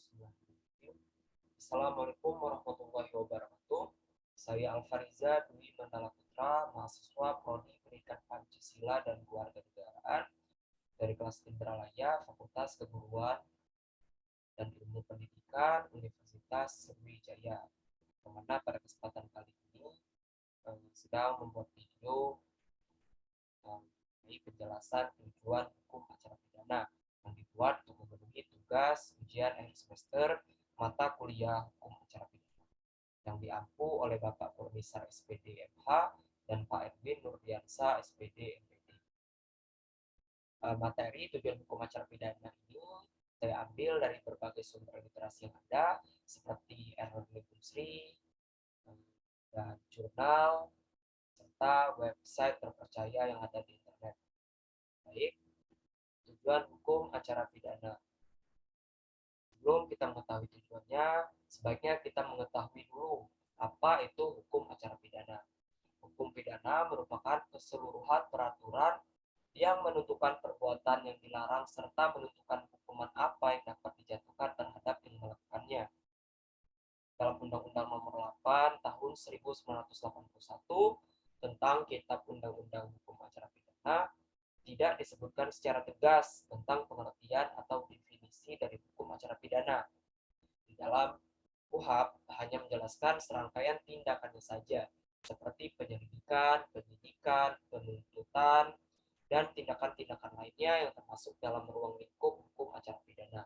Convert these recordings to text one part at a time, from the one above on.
Bismillahirrahmanirrahim. Assalamualaikum warahmatullahi wabarakatuh. Saya Alfariza Dwi Mandala Putra, mahasiswa Prodi Pendidikan Pancasila dan Kewarganegaraan dari kelas Indralaya, Fakultas Keguruan dan Ilmu Pendidikan Universitas Sriwijaya. Dimana pada kesempatan kali ini sedang membuat video mengenai penjelasan tujuan hukum acara pidana yang dibuat untuk memenuhi tugas ujian akhir semester mata kuliah hukum acara pidana yang diampu oleh Bapak Profesor SPD MH dan Pak Edwin Nurdiansa SPD MPD. Materi tujuan hukum acara pidana ini saya ambil dari berbagai sumber literasi yang ada seperti Erwin Gumsri dan jurnal serta website terpercaya yang ada di internet. Baik, tujuan hukum acara pidana. Sebelum kita mengetahui tujuannya, sebaiknya kita mengetahui dulu apa itu hukum acara pidana. Hukum pidana merupakan keseluruhan peraturan yang menentukan perbuatan yang dilarang serta menentukan hukuman apa yang dapat dijatuhkan terhadap yang melakukannya. Dalam Undang-Undang Nomor 8 Tahun 1981 tentang Kitab Undang-Undang Hukum Acara Pidana, tidak disebutkan secara tegas tentang pengertian atau definisi dari hukum acara pidana. Di dalam KUHP hanya menjelaskan serangkaian tindakannya saja, seperti penyelidikan, penyidikan, penuntutan, dan tindakan-tindakan lainnya yang termasuk dalam ruang lingkup hukum acara pidana.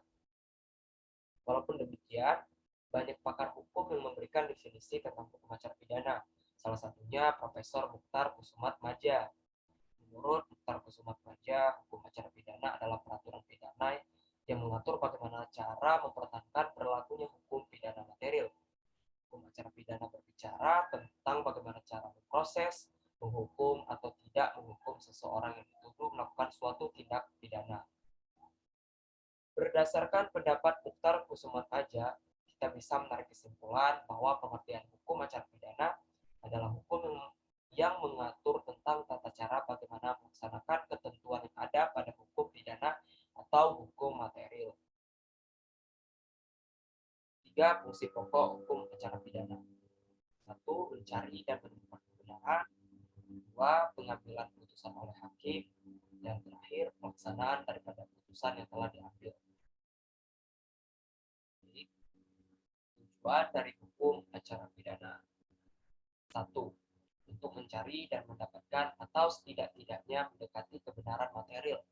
Walaupun demikian, banyak pakar hukum yang memberikan definisi tentang hukum acara pidana. Salah satunya Profesor Mukhtar Kusumatmaja. Menurut Mukhtar Kusumatmaja, hukum acara pidana adalah peraturan pidana yang mengatur bagaimana cara mempertahankan berlakunya hukum pidana material. Hukum acara pidana berbicara tentang bagaimana cara memproses, menghukum atau tidak menghukum seseorang yang dituduh melakukan suatu tindak pidana. Berdasarkan pendapat Mukhtar Kusumatmaja, kita bisa menarik kesimpulan bahwa pengertian hukum acara pidana adalah hukum yang mengatur tentang tata cara bagaimana melaksanakan ketentuan yang ada pada hukum pidana atau hukum material. 3 fungsi pokok hukum acara pidana. 1. Mencari dan menemukan kebenaran. 2. Pengambilan putusan oleh hakim. Dan terakhir, pelaksanaan daripada putusan yang telah diambil. Jadi, tujuan dari hukum acara pidana. 1. Untuk mencari dan mendapatkan atau setidak-tidaknya mendekati kebenaran material.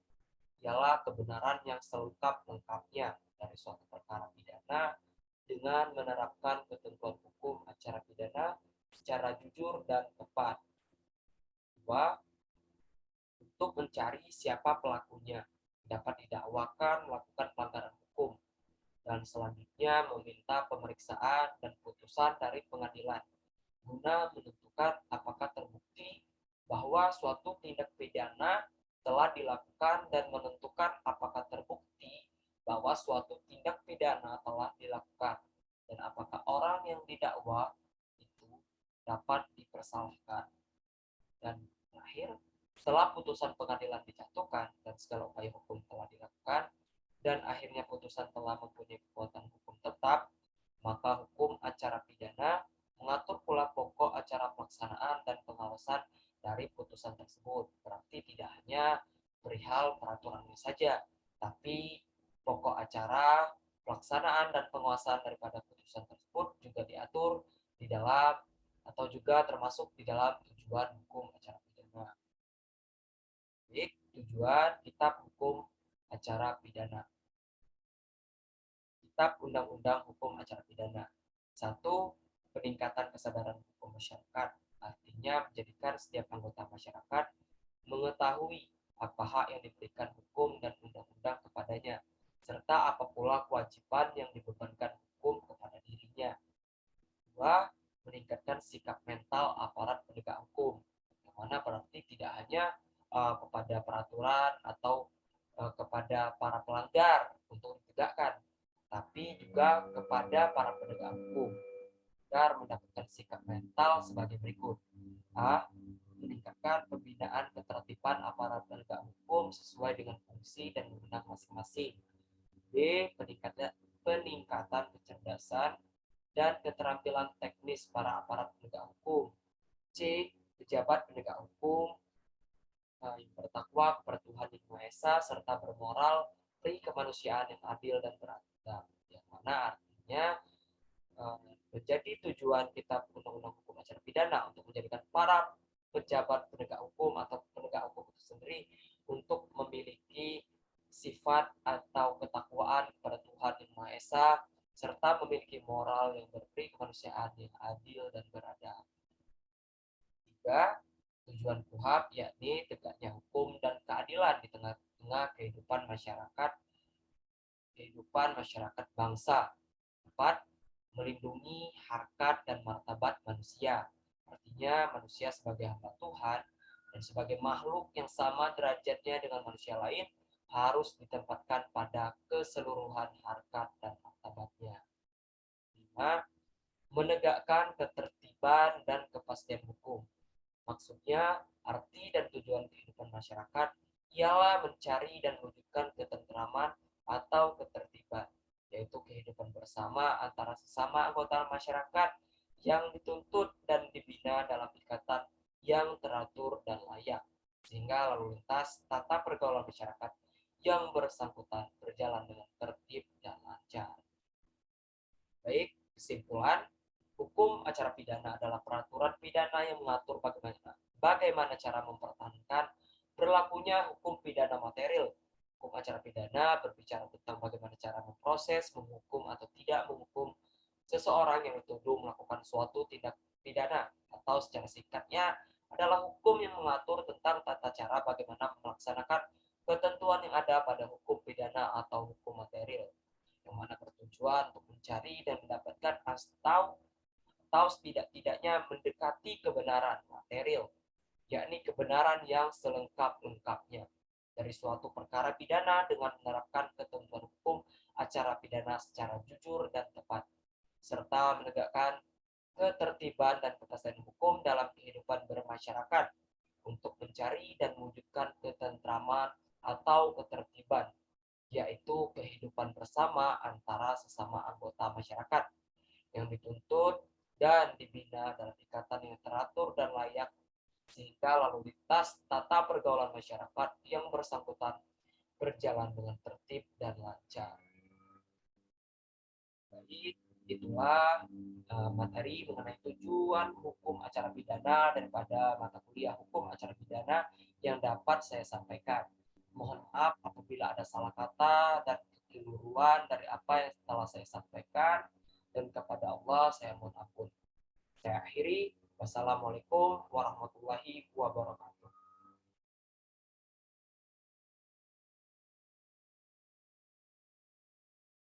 Ialah kebenaran yang selengkap-lengkapnya dari suatu perkara pidana dengan menerapkan ketentuan hukum acara pidana secara jujur dan tepat. 2. Untuk mencari siapa pelakunya dapat didakwakan melakukan pelanggaran hukum, dan selanjutnya meminta pemeriksaan dan putusan dari pengadilan guna menentukan apakah terbukti bahwa suatu tindak pidana telah dilakukan dan menentukan apakah terbukti bahwa suatu tindak pidana telah dilakukan dan apakah orang yang didakwa itu dapat dipersalahkan. Dan terakhir, setelah putusan pengadilan dijatuhkan dan segala upaya hukum telah dilakukan dan akhirnya putusan telah mempunyai kekuatan hukum tetap, maka hukum acara pidana mengatur pula pokok acara pelaksanaan dan pengawasan dari putusan tersebut. Berarti tidak hanya perihal peraturannya saja, tapi pokok acara pelaksanaan dan penguasaan daripada putusan tersebut juga diatur di dalam atau juga termasuk di dalam tujuan hukum acara pidana. Baik, tujuan kitab hukum acara pidana. Kitab Undang-Undang Hukum Acara Pidana. 1. Peningkatan kesadaran hukum masyarakat. Artinya menjadikan setiap anggota masyarakat mengetahui apa hak yang diberikan hukum dan undang-undang kepadanya, serta apa pula kewajiban yang dibebankan hukum kepada dirinya. 2. Meningkatkan sikap mental aparat penegak hukum, yang mana berarti tidak hanya kepada peraturan atau kepada para pelanggar untuk ditegakkan, tapi juga kepada para penegak hukum agar mendapatkan sikap mental sebagai berikut. A. Meningkatkan pembinaan ketertiban aparat penegak hukum sesuai dengan fungsi dan wewenang masing-masing. B. peningkatan kecerdasan dan keterampilan teknis para aparat penegak hukum. C. Pejabat penegak hukum yang bertakwa kepada Tuhan Yang Maha Esa serta bermoral, beri kemanusiaan yang adil dan beradab. Yang mana artinya menjadi tujuan kitab Undang-Undang Hukum Acara Pidana untuk menjadikan para pejabat penegak hukum atau penegak hukum itu sendiri untuk memiliki sifat atau ketakwaan kepada Tuhan Yang Maha Esa serta memiliki moral yang berberi kemanusiaan yang adil dan beradab. 3. Tujuan KUHP yakni tegaknya hukum dan keadilan di tengah-tengah kehidupan masyarakat bangsa. 4. Melindungi harkat dan martabat manusia. Artinya manusia sebagai hamba Tuhan dan sebagai makhluk yang sama derajatnya dengan manusia lain harus ditempatkan pada keseluruhan harkat dan martabatnya. 5. Menegakkan ketertiban dan kepastian hukum. Maksudnya, arti dan tujuan kehidupan masyarakat ialah mencari dan mewujudkan ketentraman atau ketertiban, yaitu kehidupan bersama antara sesama anggota masyarakat yang dituntut dan dibina dalam ikatan yang teratur dan layak, sehingga lalu lintas tata pergaulan masyarakat yang bersangkutan berjalan dengan tertib dan lancar. Baik, kesimpulan, hukum acara pidana adalah peraturan pidana yang mengatur bagaimana cara mempertahankan berlakunya hukum pidana material. Hukum acara pidana berbicara tentang bagaimana cara memproses, menghukum atau tidak menghukum seseorang yang dituduh melakukan suatu tindak pidana, atau secara singkatnya adalah hukum yang mengatur tentang tata cara bagaimana melaksanakan ketentuan yang ada pada hukum pidana atau hukum material, yang mana bertujuan untuk mencari dan mendapatkan atau setidak-tidaknya mendekati kebenaran material, yakni kebenaran yang selengkap-lengkapnya dari suatu perkara pidana dengan menerapkan ketentuan hukum acara pidana secara jujur dan tepat, serta menegakkan ketertiban dan kepastian hukum dalam kehidupan bermasyarakat untuk mencari dan mewujudkan ketentraman atau ketertiban, yaitu kehidupan bersama antara sesama anggota masyarakat yang dituntut dan dibina dalam ikatan yang teratur dan layak, sehingga lalu lintas tata pergaulan masyarakat yang bersangkutan berjalan dengan tertib dan lancar. Jadi itulah materi mengenai tujuan hukum acara pidana daripada mata kuliah hukum acara pidana yang dapat saya sampaikan. Mohon maaf apabila ada salah kata dan kekeliruan dari apa yang telah saya sampaikan, dan kepada Allah saya mohon ampun. Saya akhiri. Wassalamualaikum warahmatullahi wabarakatuh.